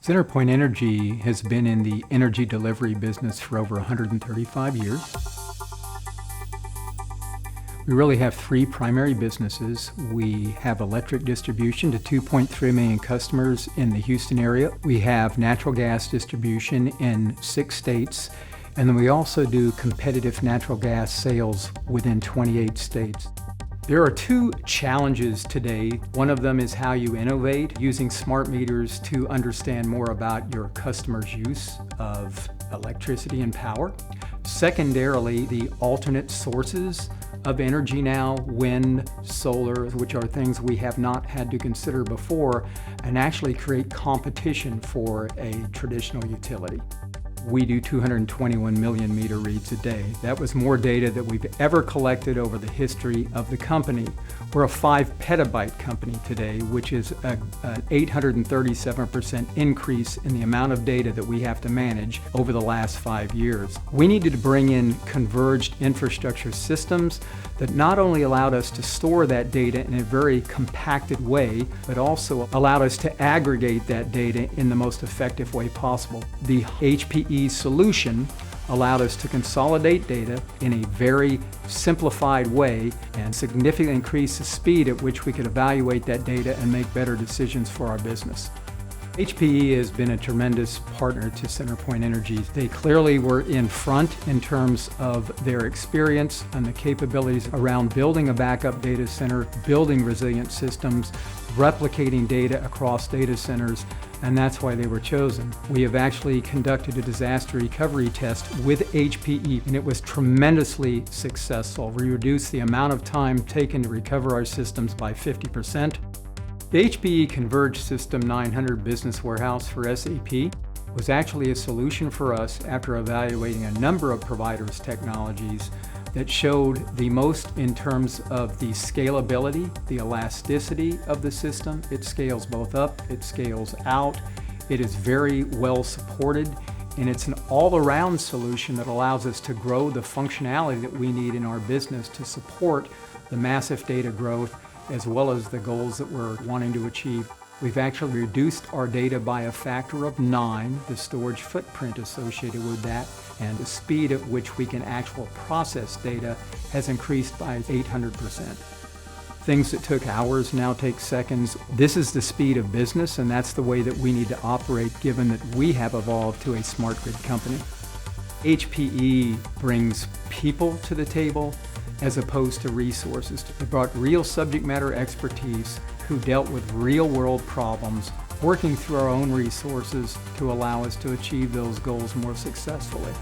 CenterPoint Energy has been in the energy delivery business for over 135 years. We really have three primary businesses. We have electric distribution to 2.3 million customers in the Houston area. We have natural gas distribution in 6 states. And then we also do competitive natural gas sales within 28 states. There are 2 challenges today. One of them is how you innovate using smart meters to understand more about your customers' use of electricity and power. Secondarily, the alternate sources of energy now, wind, solar, which are things we have not had to consider before, and actually create competition for a traditional utility. We do 221 million meter reads a day. That was more data that we've ever collected over the history of the company. We're a 5 petabyte company today, which is an 837% increase in the amount of data that we have to manage over the last 5 years. We needed to bring in converged infrastructure systems that not only allowed us to store that data in a very compacted way, but also allowed us to aggregate that data in the most effective way possible. The HPE solution allowed us to consolidate data in a very simplified way and significantly increase the speed at which we could evaluate that data and make better decisions for our business. HPE has been a tremendous partner to CenterPoint Energy. They clearly were in front in terms of their experience and the capabilities around building a backup data center, building resilient systems, replicating data across data centers, and that's why they were chosen. We have actually conducted a disaster recovery test with HPE, and it was tremendously successful. We reduced the amount of time taken to recover our systems by 50%. The HPE ConvergedSystem 900 Business Warehouse for SAP was actually a solution for us after evaluating a number of providers' technologies that showed the most in terms of the scalability, the elasticity of the system. It scales both up, it scales out, it is very well supported, and it's an all-around solution that allows us to grow the functionality that we need in our business to support the massive data growth as well as the goals that we're wanting to achieve. We've actually reduced our data by a factor of 9, the storage footprint associated with that, and the speed at which we can actually process data has increased by 800%. Things that took hours now take seconds. This is the speed of business, and that's the way that we need to operate given that we have evolved to a smart grid company. HPE brings people to the table as opposed to resources. They brought real subject matter expertise who dealt with real-world problems, working through our own resources to allow us to achieve those goals more successfully.